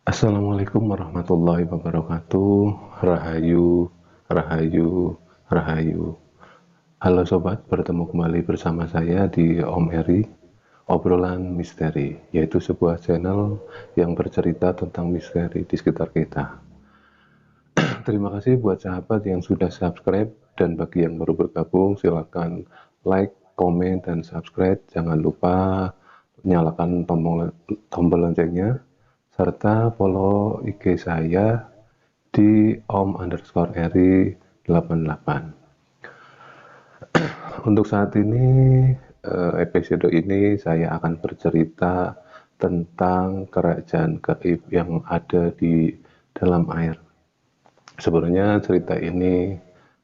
Assalamualaikum warahmatullahi wabarakatuh. Rahayu, rahayu, rahayu. Halo sobat, bertemu kembali bersama saya di Om Eri, obrolan misteri, yaitu sebuah channel yang bercerita tentang misteri di sekitar kita. Terima kasih buat sahabat yang sudah subscribe, dan bagi yang baru bergabung silakan like, komen, dan subscribe. Jangan lupa nyalakan tombol loncengnya serta follow IG saya di om_eri88. Untuk saat ini, episode ini saya akan bercerita tentang kerajaan gaib yang ada di dalam air. Sebenarnya cerita ini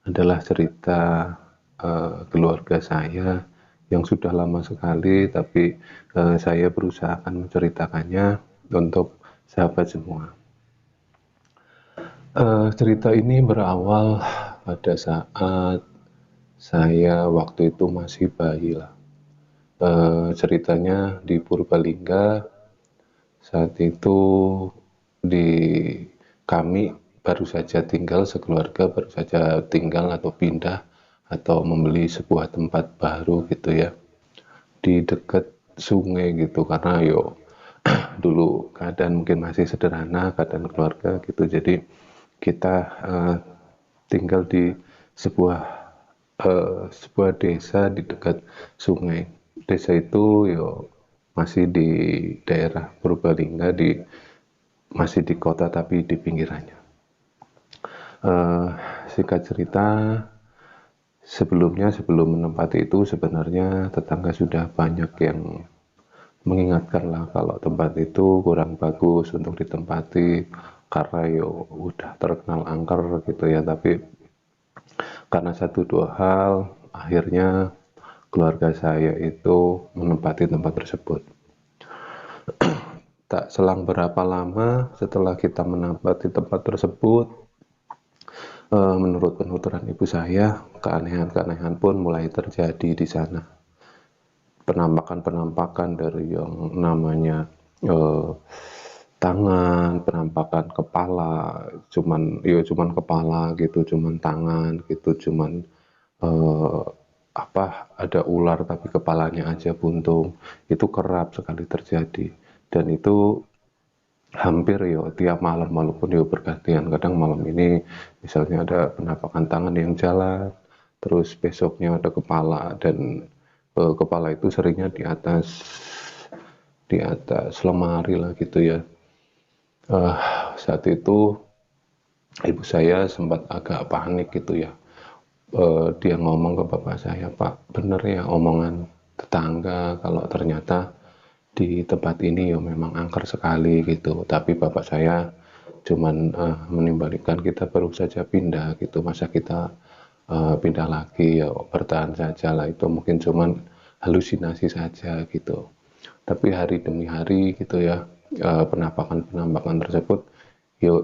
adalah cerita keluarga saya yang sudah lama sekali, tapi saya berusaha akan menceritakannya untuk sahabat semua. Cerita ini berawal pada saat saya waktu itu masih bayi lah. Ceritanya di Purbalingga. Saat itu di kami baru saja tinggal sekeluarga, baru saja tinggal atau pindah atau membeli sebuah tempat baru gitu ya, di dekat sungai gitu, karena dulu keadaan mungkin masih sederhana, keadaan keluarga gitu, jadi kita tinggal di sebuah desa di dekat sungai. Desa itu masih di daerah Purbalingga, masih di kota tapi di pinggirannya. Singkat cerita, sebelum menempati itu sebenarnya tetangga sudah banyak yang mengingatkan lah kalau tempat itu kurang bagus untuk ditempati karena udah terkenal angker gitu ya. Tapi karena satu dua hal, akhirnya keluarga saya itu menempati tempat tersebut. Tak selang berapa lama setelah kita menempati tempat tersebut, menurut penuturan ibu saya, keanehan-keanehan pun mulai terjadi di sana. Penampakan-penampakan dari yang namanya tangan, penampakan kepala, cuman kepala gitu, cuman tangan gitu, cuman ada ular tapi kepalanya aja buntung. Itu kerap sekali terjadi, dan itu hampir tiap malam, walaupun bergantian. Kadang malam ini misalnya ada penampakan tangan yang jalan, terus besoknya ada kepala, dan kepala itu seringnya di atas lemari lah gitu ya. Saat itu ibu saya sempat agak panik gitu ya. Dia ngomong ke bapak saya, "Pak, bener ya omongan tetangga kalau ternyata di tempat ini memang angker sekali gitu." Tapi bapak saya cuman menimbalikan, "Kita baru saja pindah gitu, masa kita pindah lagi, bertahan saja lah, itu mungkin cuman halusinasi saja gitu." Tapi hari demi hari gitu ya, penampakan-penampakan tersebut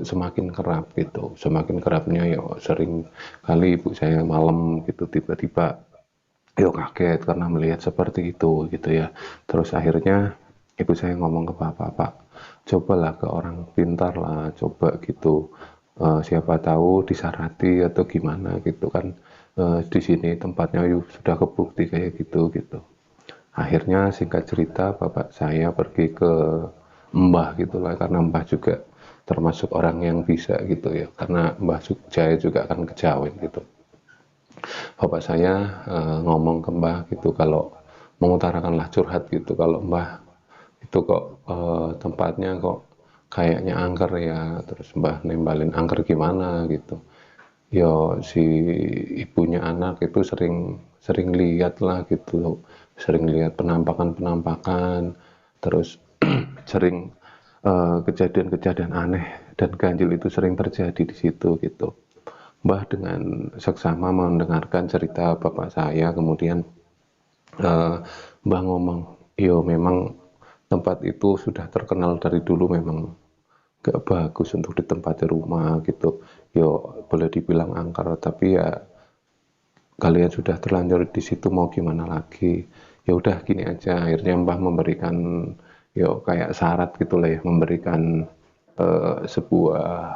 semakin kerap gitu, semakin kerapnya sering kali ibu saya malam gitu tiba-tiba kaget karena melihat seperti itu gitu ya. Terus akhirnya ibu saya ngomong ke bapak, "Pak, cobalah ke orang pintar lah, coba gitu, siapa tahu disarati atau gimana gitu kan, di sini tempatnya sudah kebukti kayak gitu." Akhirnya singkat cerita bapak saya pergi ke mbah gitulah, karena mbah juga termasuk orang yang bisa gitu ya, karena mbah saya juga kan kejawen gitu. Bapak saya ngomong ke mbah gitu, kalau mengutarakanlah curhat gitu, kalau mbah itu kok tempatnya kok kayaknya angker ya. Terus mbah nembalin, "Angker gimana?" gitu. Si ibunya anak itu sering sering lihat lah gitu, sering lihat penampakan-penampakan, terus sering kejadian-kejadian aneh dan ganjil itu sering terjadi di situ gitu. Mbah dengan seksama mendengarkan cerita bapak saya, kemudian Mbah ngomong, memang tempat itu sudah terkenal dari dulu, memang gak bagus untuk ditempati rumah gitu. Boleh dibilang angker, tapi ya kalian sudah terlanjur di situ, mau gimana lagi. Ya udah gini aja." Akhirnya Mbah memberikan kayak syarat gitu lah ya, memberikan sebuah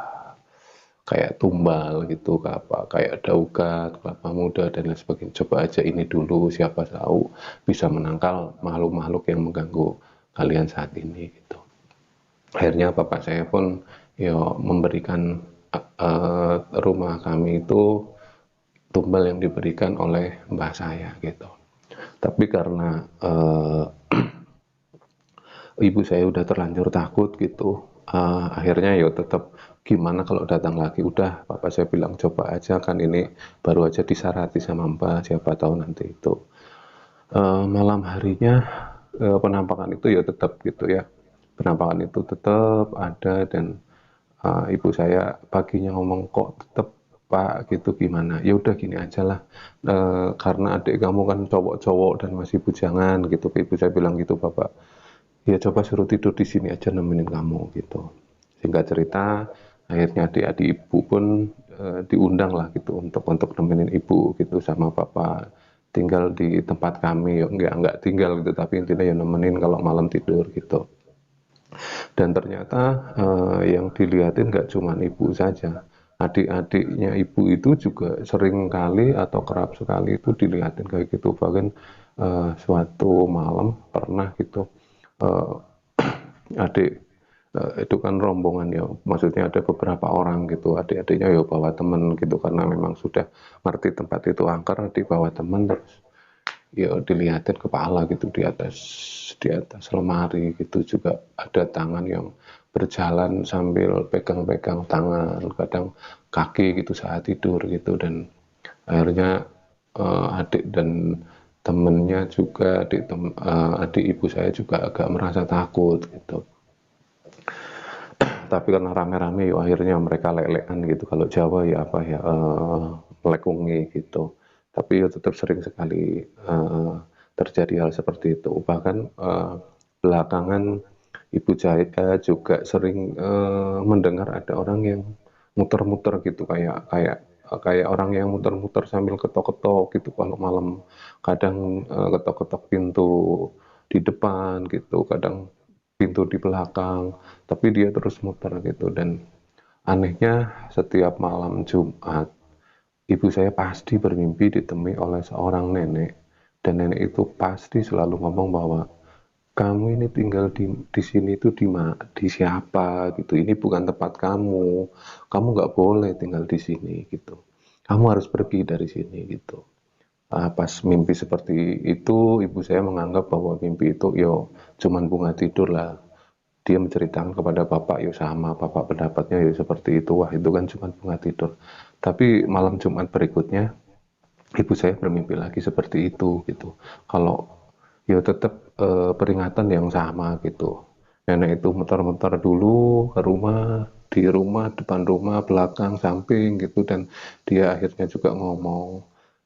kayak tumbal gitu, kayak daukat, kelapa muda dan lain sebagainya. Coba aja ini dulu, siapa tahu bisa menangkal makhluk-makhluk yang mengganggu kalian saat ini gitu. Akhirnya bapak saya pun ya memberikan rumah kami itu tumbal yang diberikan oleh mbah saya gitu. Tapi karena ibu saya udah terlanjur takut gitu, akhirnya ya tetap gimana kalau datang lagi, udah bapak saya bilang coba aja, kan ini baru aja disarati sama mbak, siapa tahu nanti itu malam harinya penampakan itu ya tetap gitu ya, penampakan itu tetap ada. Dan ibu saya paginya ngomong kok tetap pak gitu, gimana, ya udah gini aja lah, karena adik kamu kan cowok-cowok dan masih bujangan gitu, ibu saya bilang gitu, bapak ya coba suruh tidur di sini aja nemenin kamu gitu. Singkat cerita, akhirnya adik-adik ibu pun diundang lah gitu untuk nemenin ibu gitu sama bapak, tinggal di tempat kami, ya enggak tinggal gitu, tapi intinya ya nemenin kalau malam tidur gitu. Dan ternyata yang dilihatin nggak cuma ibu saja, adik-adiknya ibu itu juga sering kali atau kerap sekali itu dilihatin kayak gitu. Bahkan suatu malam pernah gitu, uh, adik itu kan rombongan ya, maksudnya ada beberapa orang gitu, adik-adiknya ya bawa temen gitu, karena memang sudah ngerti tempat itu angker, dibawa temen. Terus ya dilihatin kepala gitu di atas lemari gitu, juga ada tangan yang berjalan sambil pegang-pegang tangan, kadang kaki gitu saat tidur gitu. Dan akhirnya adik dan temennya juga, adik ibu saya juga agak merasa takut gitu. Tapi karena rame-rame yuk akhirnya mereka lelekan gitu, kalau Jawa ya apa ya, melekungi gitu. Tapi ya tetap sering sekali terjadi hal seperti itu. Bahkan belakangan ibu saya juga sering mendengar ada orang yang muter-muter gitu, kayak kayak kayak orang yang muter-muter sambil ketok-ketok gitu kalau malam. Kadang ketok-ketok pintu di depan gitu, kadang pintu di belakang, tapi dia terus muter gitu. Dan anehnya setiap malam Jumat ibu saya pasti bermimpi ditemui oleh seorang nenek, dan nenek itu pasti selalu ngomong bahwa kamu ini tinggal di sini itu di siapa gitu, ini bukan tempat kamu, kamu nggak boleh tinggal di sini gitu, kamu harus pergi dari sini gitu. Pas mimpi seperti itu, ibu saya menganggap bahwa mimpi itu yo cuman bunga tidur lah. Dia menceritakan kepada bapak, yo sama, bapak pendapatnya yo seperti itu, wah itu kan cuma bunga tidur. Tapi malam Jumat berikutnya ibu saya bermimpi lagi seperti itu gitu, kalau yo tetap peringatan yang sama gitu. Nenek itu muter-muter dulu ke rumah, di rumah, depan rumah, belakang, samping gitu. Dan dia akhirnya juga ngomong,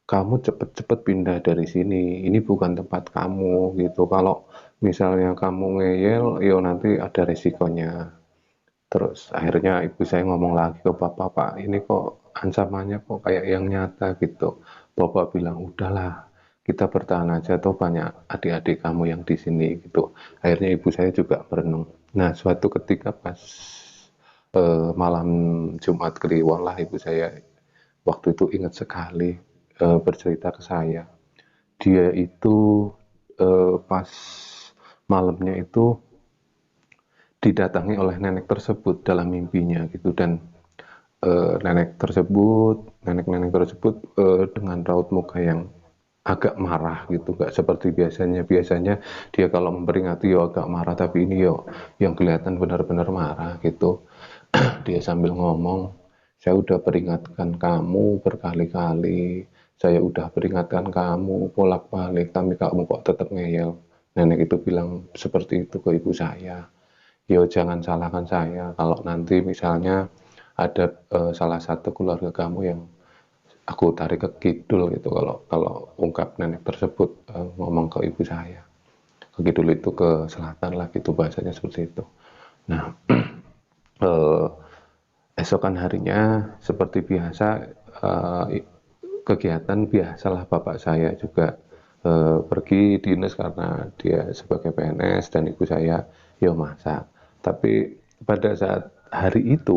kamu cepet-cepet pindah dari sini, ini bukan tempat kamu gitu, kalau misalnya kamu ngeyel yo nanti ada resikonya. Terus akhirnya ibu saya ngomong lagi ke bapak, pak ini kok ancamannya kok kayak yang nyata gitu. Bapak bilang udahlah, kita bertahan aja, tuh banyak adik-adik kamu yang di sini gitu. Akhirnya ibu saya juga merenung. Nah suatu ketika pas malam Jumat Kliwon lah, ibu saya waktu itu ingat sekali bercerita ke saya. Dia itu pas malamnya itu didatangi oleh nenek tersebut dalam mimpinya gitu. Dan nenek-nenek tersebut dengan raut muka yang agak marah gitu, gak seperti biasanya. Biasanya dia kalau memperingati yo agak marah, tapi ini yo yang kelihatan benar-benar marah gitu. Dia sambil ngomong, saya udah peringatkan kamu berkali-kali, saya udah peringatkan kamu bolak-balik, tapi kamu kok tetap ngeyel. Nenek itu bilang seperti itu ke ibu saya. Yo jangan salahkan saya kalau nanti misalnya ada salah satu keluarga kamu yang aku tarik ke kidul gitu, kalau kalau ungkap nenek tersebut ngomong ke ibu saya. Ke kidul itu ke selatan lah gitu, bahasanya seperti itu. Nah eh, esokan harinya seperti biasa, kegiatan biasalah, bapak saya juga pergi dinas karena dia sebagai PNS, dan ibu saya yo masak. Tapi pada saat hari itu